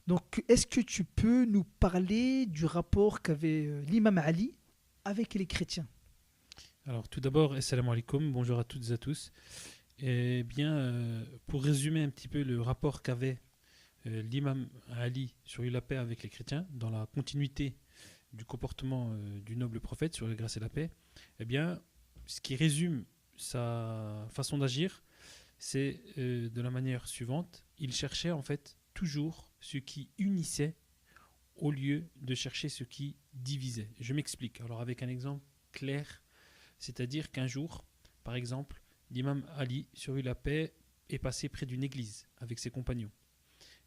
Donc, est-ce que tu peux nous parler du rapport qu'avait l'imam Ali avec les chrétiens? Alors tout d'abord, assalamu alaikum, bonjour à toutes et à tous. Eh bien, pour résumer un petit peu le rapport qu'avait l'imam Ali sur la paix avec les chrétiens, dans la continuité du comportement du noble prophète sur la grâce et la paix, eh bien, ce qui résume sa façon d'agir, c'est de la manière suivante. Il cherchait en fait toujours ce qui unissait au lieu de chercher ce qui divisait. Je m'explique. Alors avec un exemple clair. C'est-à-dire qu'un jour, par exemple, l'imam Ali, sur la paix, est passé près d'une église avec ses compagnons.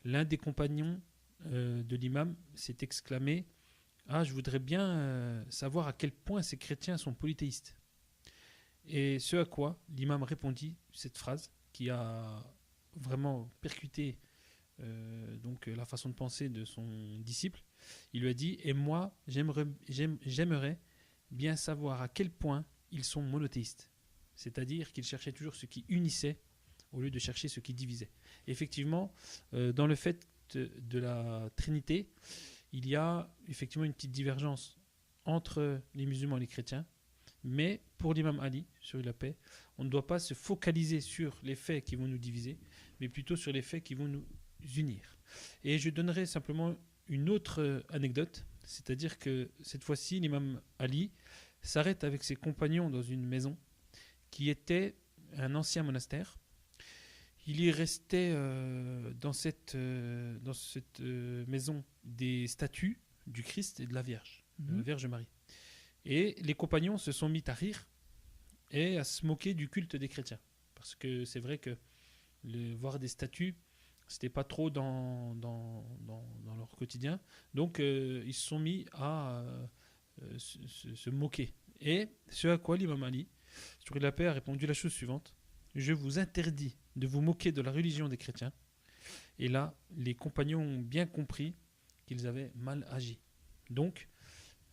L'un des compagnons de l'imam s'est exclamé: Ah, je voudrais bien savoir à quel point ces chrétiens sont polythéistes. Et ce à quoi l'imam répondit cette phrase qui a vraiment percuté la façon de penser de son disciple. Il lui a dit: Et moi, j'aimerais bien savoir à quel point ils sont monothéistes. C'est-à-dire qu'ils cherchaient toujours ce qui unissait au lieu de chercher ce qui divisait. Et effectivement, dans le fait de la Trinité, il y a effectivement une petite divergence entre les musulmans et les chrétiens, mais pour l'imam Ali, sur la paix, on ne doit pas se focaliser sur les faits qui vont nous diviser, mais plutôt sur les faits qui vont nous unir. Et je donnerai simplement une autre anecdote, c'est-à-dire que cette fois-ci, l'imam Ali s'arrête avec ses compagnons dans une maison qui était un ancien monastère. Il y restait dans cette maison des statues du Christ et de la Vierge Marie. Et les compagnons se sont mis à rire et à se moquer du culte des chrétiens. Parce que c'est vrai que voir des statues, c'était pas trop dans leur quotidien. Donc ils se sont mis à se moquer. Et ce à quoi l'imam Ali, sur la paix, a répondu la chose suivante: Je vous interdis de vous moquer de la religion des chrétiens. Et là, les compagnons ont bien compris qu'ils avaient mal agi. Donc,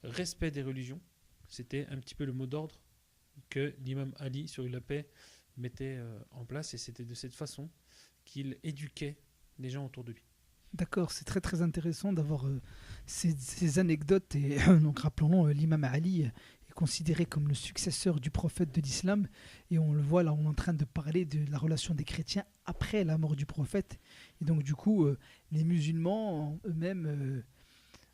respect des religions, c'était un petit peu le mot d'ordre que l'imam Ali, sur la paix, mettait en place. Et c'était de cette façon qu'il éduquait les gens autour de lui. D'accord, c'est très très intéressant d'avoir ces anecdotes. Et donc rappelons, l'imam Ali est considéré comme le successeur du prophète de l'islam. Et on le voit là, on est en train de parler de la relation des chrétiens après la mort du prophète. Et donc du coup, les musulmans eux-mêmes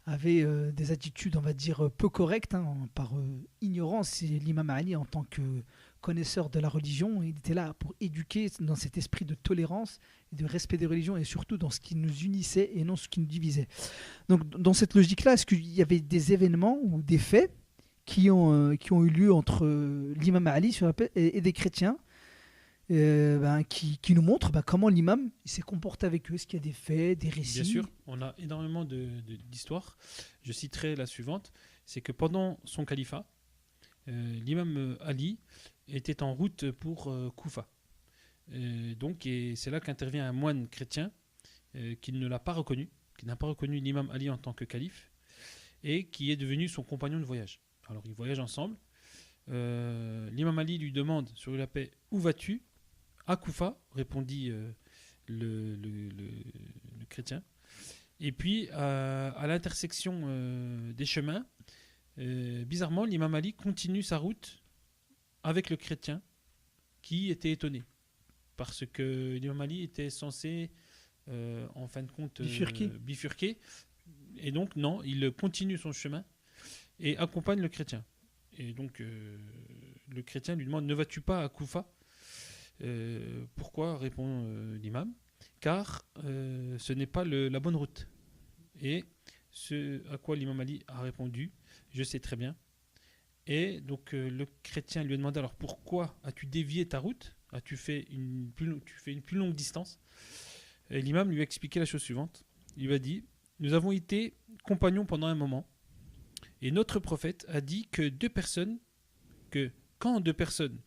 avaient des attitudes, on va dire, peu correctes, hein, par ignorance. Et l'imam Ali, en tant que connaisseur de la religion, il était là pour éduquer dans cet esprit de tolérance et de respect des religions, et surtout dans ce qui nous unissait et non ce qui nous divisait. Donc dans cette logique-là, est-ce qu'il y avait des événements ou des faits qui ont eu lieu entre l'imam Ali sur la paix et des chrétiens, qui nous montrent comment l'imam il s'est comporté avec eux? Est-ce qu'il y a des faits, des Bien récits? sûr, on a énormément d'histoires. Je citerai la suivante: c'est que pendant son califat, l'imam Ali était en route pour Koufa. Et c'est là qu'intervient un moine chrétien qui ne l'a pas reconnu, qui n'a pas reconnu l'imam Ali en tant que calife, et qui est devenu son compagnon de voyage. Alors ils voyagent ensemble. L'imam Ali lui demande sur la paix: Où vas-tu? À Koufa, répondit le chrétien. Et puis à l'intersection des chemins, bizarrement, l'imam Ali continue sa route avec le chrétien qui était étonné. Parce que l'imam Ali était censé, en fin de compte, bifurquer. Et donc, non, il continue son chemin et accompagne le chrétien. Et donc, le chrétien lui demande: Ne vas-tu pas à Koufa? Pourquoi? Répond l'imam. Car ce n'est pas la bonne route. Et ce à quoi l'imam Ali a répondu: Je sais très bien. Et donc le chrétien lui a demandé: Alors pourquoi as-tu dévié ta route? Tu fais une plus longue distance? Et l'imam lui a expliqué la chose suivante. Il lui a dit: Nous avons été compagnons pendant un moment, et notre prophète a dit que quand deux personnes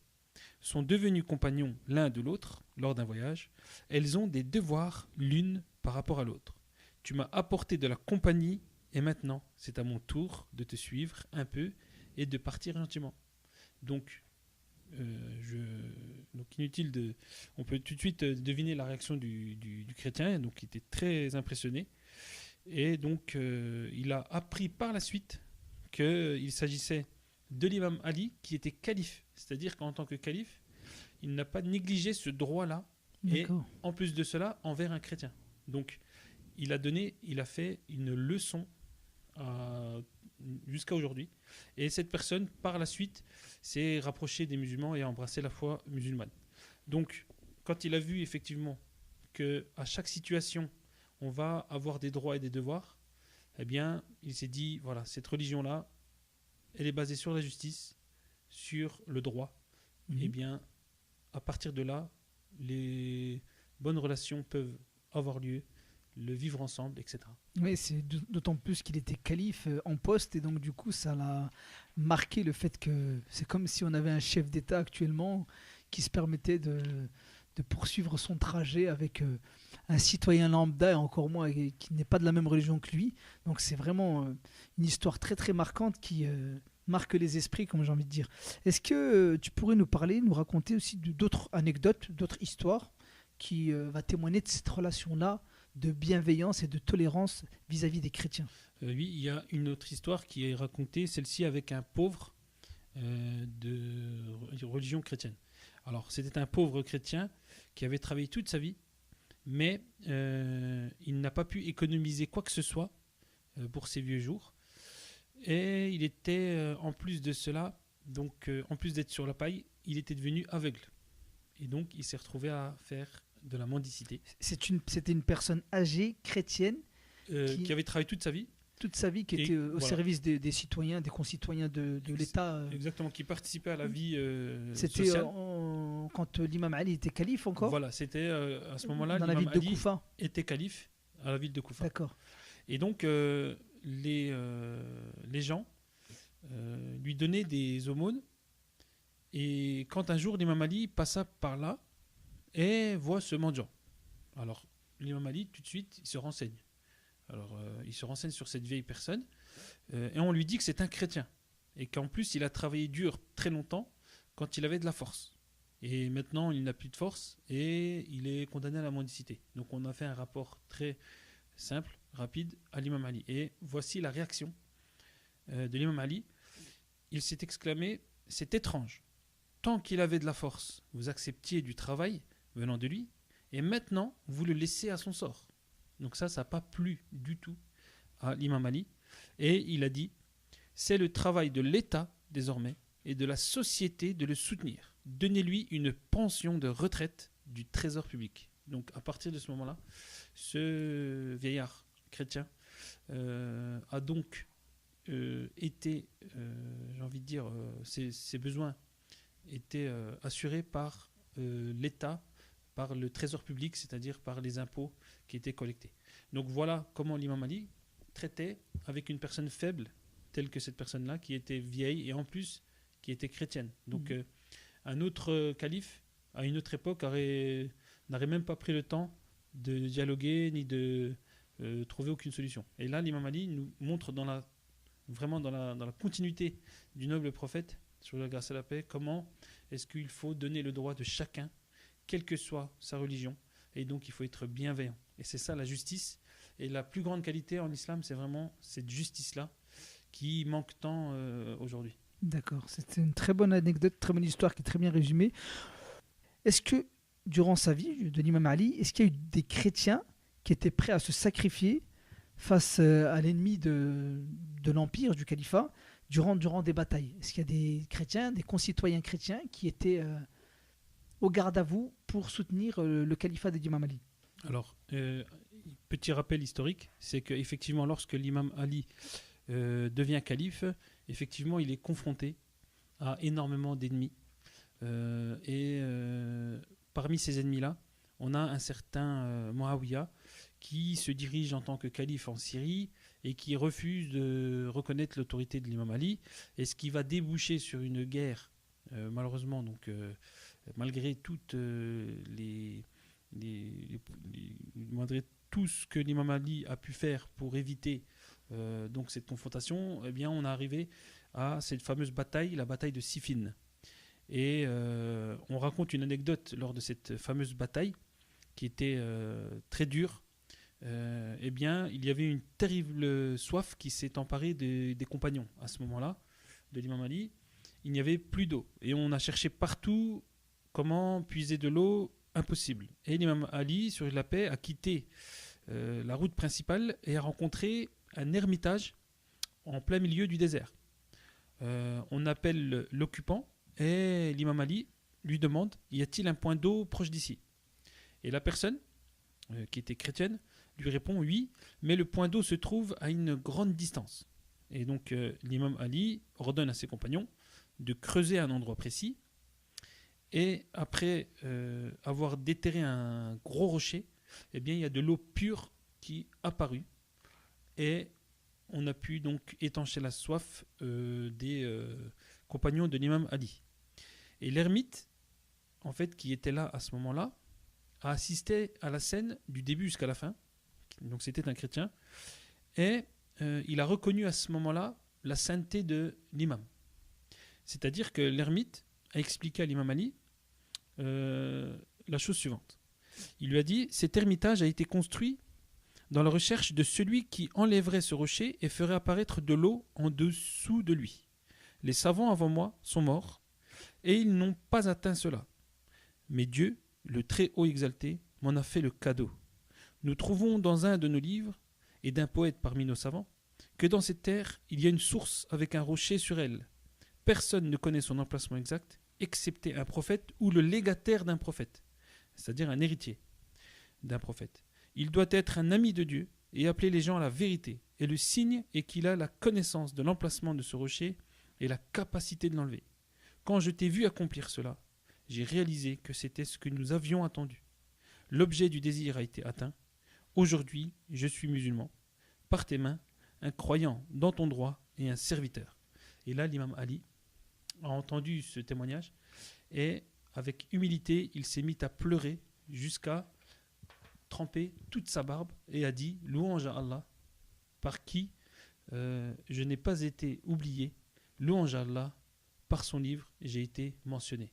sont devenues compagnons l'un de l'autre lors d'un voyage, elles ont des devoirs l'une par rapport à l'autre. Tu m'as apporté de la compagnie, et maintenant c'est à mon tour de te suivre un peu et de partir gentiment. Donc Donc inutile de... On peut tout de suite deviner la réaction du chrétien, donc il était très impressionné. Et donc il a appris par la suite qu'il s'agissait de l'imam Ali qui était calife. C'est-à-dire qu'en tant que calife, il n'a pas négligé ce droit-là. D'accord. Et en plus de cela, envers un chrétien. Donc il a fait une leçon jusqu'à aujourd'hui. Et cette personne, par la suite, s'est rapprochée des musulmans et a embrassé la foi musulmane. Donc, quand il a vu effectivement qu'à chaque situation, on va avoir des droits et des devoirs, eh bien, il s'est dit, voilà, cette religion-là, elle est basée sur la justice, sur le droit. Eh bien, à partir de là, les bonnes relations peuvent avoir lieu, le vivre ensemble, etc. Oui, c'est d'autant plus qu'il était calife en poste et donc du coup ça l'a marqué le fait que c'est comme si on avait un chef d'État actuellement qui se permettait de poursuivre son trajet avec un citoyen lambda et encore moins qui n'est pas de la même religion que lui. Donc c'est vraiment une histoire très très marquante qui marque les esprits, comme j'ai envie de dire. Est-ce que tu pourrais nous parler, nous raconter aussi d'autres anecdotes, d'autres histoires qui va témoigner de cette relation-là de bienveillance et de tolérance vis-à-vis des chrétiens? Oui, il y a une autre histoire qui est racontée, celle-ci avec un pauvre de religion chrétienne. Alors, c'était un pauvre chrétien qui avait travaillé toute sa vie, mais il n'a pas pu économiser quoi que ce soit pour ses vieux jours. Et il était, en plus de cela, donc en plus d'être sur la paille, il était devenu aveugle. Et donc, il s'est retrouvé à faire de la mendicité. C'était une personne âgée, chrétienne, qui avait travaillé toute sa vie. Toute sa vie, qui était au service des citoyens, des concitoyens de l'État. Exactement, qui participait à la vie C'était sociale. Quand l'imam Ali était calife encore. Voilà, c'était à ce moment-là, dans la ville de Koufa. Était calife à la ville de Koufa. D'accord. Et donc, les gens lui donnaient des aumônes. Et quand un jour l'imam Ali passa par là et voit ce mendiant. Alors, l'imam Ali, tout de suite, il se renseigne. Alors, il se renseigne sur cette vieille personne et on lui dit que c'est un chrétien et qu'en plus, il a travaillé dur très longtemps quand il avait de la force. Et maintenant, il n'a plus de force et il est condamné à la mendicité. Donc, on a fait un rapport très simple, rapide à l'imam Ali. Et voici la réaction de l'imam Ali. Il s'est exclamé, c'est étrange. Tant qu'il avait de la force, vous acceptiez du travail venant de lui, et maintenant, vous le laissez à son sort. Donc ça n'a pas plu du tout à l'imam Ali. Et il a dit, c'est le travail de l'État, désormais, et de la société de le soutenir. Donnez-lui une pension de retraite du trésor public. Donc à partir de ce moment-là, ce vieillard chrétien a donc été, j'ai envie de dire, ses besoins étaient assurés par l'État, par le trésor public, c'est-à-dire par les impôts qui étaient collectés. Donc voilà comment l'imam Ali traitait avec une personne faible, telle que cette personne-là, qui était vieille et en plus qui était chrétienne. Donc un autre calife, à une autre époque, n'aurait même pas pris le temps de dialoguer ni de trouver aucune solution. Et là, l'imam Ali nous montre vraiment dans la continuité du noble prophète, sur la grâce et la paix, comment est-ce qu'il faut donner le droit de chacun, quelle que soit sa religion, et donc il faut être bienveillant. Et c'est ça la justice, et la plus grande qualité en islam, c'est vraiment cette justice-là qui manque tant aujourd'hui. D'accord, c'était une très bonne anecdote, très bonne histoire qui est très bien résumée. Est-ce que, durant sa vie de l'imam Ali, est-ce qu'il y a eu des chrétiens qui étaient prêts à se sacrifier face à l'ennemi de l'empire, du califat, durant des batailles? Est-ce qu'il y a des chrétiens, des concitoyens chrétiens qui étaient au garde à vous pour soutenir le califat de l'imam Ali? Alors, petit rappel historique, c'est qu'effectivement, lorsque l'imam Ali devient calife, effectivement, il est confronté à énormément d'ennemis. Parmi ces ennemis-là, on a un certain Muawiyah qui se dirige en tant que calife en Syrie et qui refuse de reconnaître l'autorité de l'imam Ali, et ce qui va déboucher sur une guerre, malheureusement, donc, malgré toutes malgré tout ce que l'imam Ali a pu faire pour éviter donc cette confrontation, eh bien, on est arrivé à cette fameuse bataille, la bataille de Siffin. Et on raconte une anecdote lors de cette fameuse bataille qui était très dure. Eh bien, il y avait une terrible soif qui s'est emparée des compagnons à ce moment-là, de l'imam Ali. Il n'y avait plus d'eau. Et on a cherché partout comment puiser de l'eau, impossible. Et l'imam Ali, sur la paix, a quitté la route principale et a rencontré un ermitage en plein milieu du désert. On appelle l'occupant et l'imam Ali lui demande: y a-t-il un point d'eau proche d'ici? Et la personne, qui était chrétienne, lui répond: oui, mais le point d'eau se trouve à une grande distance. Et donc l'imam Ali ordonne à ses compagnons de creuser un endroit précis, et après avoir déterré un gros rocher, eh bien, il y a de l'eau pure qui apparut, et on a pu donc étancher la soif des compagnons de l'imam Ali. Et l'ermite, en fait, qui était là à ce moment-là, a assisté à la scène du début jusqu'à la fin. Donc c'était un chrétien, et il a reconnu à ce moment-là la sainteté de l'imam. C'est-à-dire que l'ermite a expliqué à l'imam Ali la chose suivante. Il lui a dit: cet ermitage a été construit dans la recherche de celui qui enlèverait ce rocher et ferait apparaître de l'eau en dessous de lui. Les savants avant moi sont morts, et ils n'ont pas atteint cela. Mais Dieu, le Très-Haut exalté, m'en a fait le cadeau. Nous trouvons dans un de nos livres, et d'un poète parmi nos savants, que dans cette terre, il y a une source avec un rocher sur elle. Personne ne connaît son emplacement exact, excepté un prophète ou le légataire d'un prophète, c'est-à-dire un héritier d'un prophète. Il doit être un ami de Dieu et appeler les gens à la vérité. Et le signe est qu'il a la connaissance de l'emplacement de ce rocher et la capacité de l'enlever. Quand je t'ai vu accomplir cela, j'ai réalisé que c'était ce que nous avions attendu. L'objet du désir a été atteint. Aujourd'hui, je suis musulman. Par tes mains, un croyant dans ton droit et un serviteur. Et là, l'imam Ali a entendu ce témoignage, et avec humilité, il s'est mis à pleurer jusqu'à tremper toute sa barbe, et a dit: louange à Allah, par qui je n'ai pas été oublié. Louange à Allah, par son livre, j'ai été mentionné.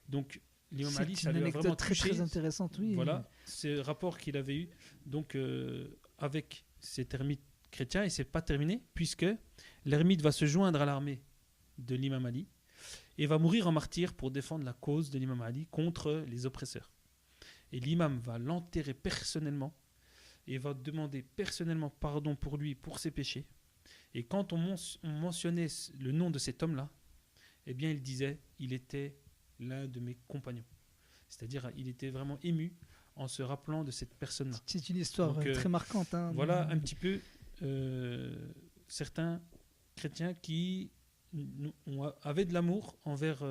Donc, l'imam Ali, ça lui a vraiment très, touché. très intéressante, oui. Voilà, ce rapport qu'il avait eu donc avec cet ermite chrétien, et c'est pas terminé, puisque l'ermite va se joindre à l'armée de l'imam Ali et va mourir en martyr pour défendre la cause de l'imam Ali contre les oppresseurs. Et l'imam va l'enterrer personnellement et va demander personnellement pardon pour lui, pour ses péchés. Et quand on mentionnait le nom de cet homme-là, eh bien il disait: il était l'un de mes compagnons. C'est-à-dire, il était vraiment ému en se rappelant de cette personne-là. C'est une histoire Donc, très marquante. Hein. Voilà un petit peu certains chrétiens qui avaient de l'amour envers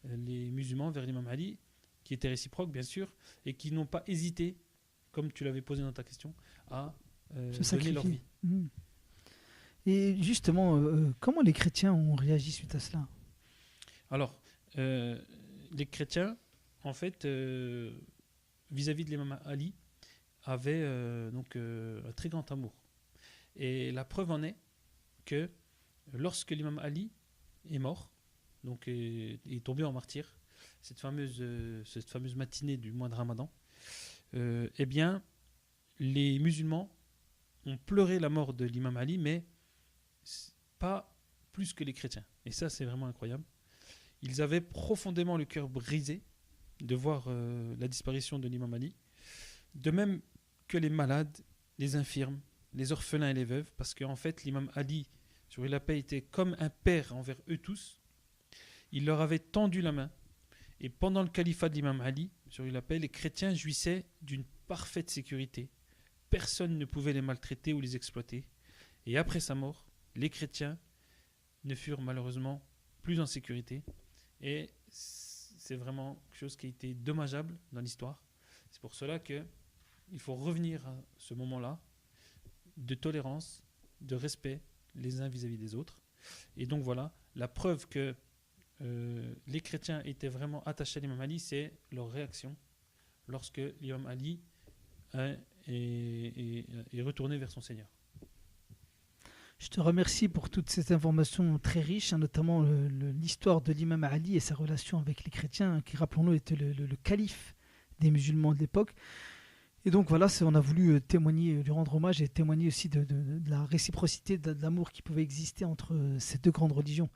les musulmans, envers l'imam Ali, qui était réciproque bien sûr, et qui n'ont pas hésité, comme tu l'avais posé dans ta question, à donner leur vie. Mmh. Et justement, comment les chrétiens ont réagi suite à cela? Alors, les chrétiens, en fait, vis-à-vis de l'imam Ali, avaient un très grand amour. Et la preuve en est que lorsque l'imam Ali est mort, donc est tombé en martyr, cette fameuse matinée du mois de Ramadan, eh bien, les musulmans ont pleuré la mort de l'imam Ali, mais pas plus que les chrétiens. Et ça, c'est vraiment incroyable. Ils avaient profondément le cœur brisé de voir la disparition de l'imam Ali, de même que les malades, les infirmes, les orphelins et les veuves, parce qu'en fait, l'imam Ali, sur la paix, était comme un père envers eux tous. Il leur avait tendu la main, et pendant le califat de l'imam Ali, sur la paix, les chrétiens jouissaient d'une parfaite sécurité. Personne ne pouvait les maltraiter ou les exploiter. Et après sa mort, les chrétiens ne furent malheureusement plus en sécurité. Et c'est vraiment quelque chose qui a été dommageable dans l'histoire. C'est pour cela qu'il faut revenir à ce moment-là de tolérance, de respect les uns vis-à-vis des autres. Et donc voilà, la preuve que les chrétiens étaient vraiment attachés à l'imam Ali, c'est leur réaction lorsque l'imam Ali est retourné vers son Seigneur. Je te remercie pour toutes ces informations très riches, hein, notamment l'histoire de l'imam Ali et sa relation avec les chrétiens, hein, qui, rappelons-nous, était le calife des musulmans de l'époque. Et donc voilà, on a voulu témoigner, lui rendre hommage et témoigner aussi de la réciprocité, de l'amour qui pouvait exister entre ces deux grandes religions.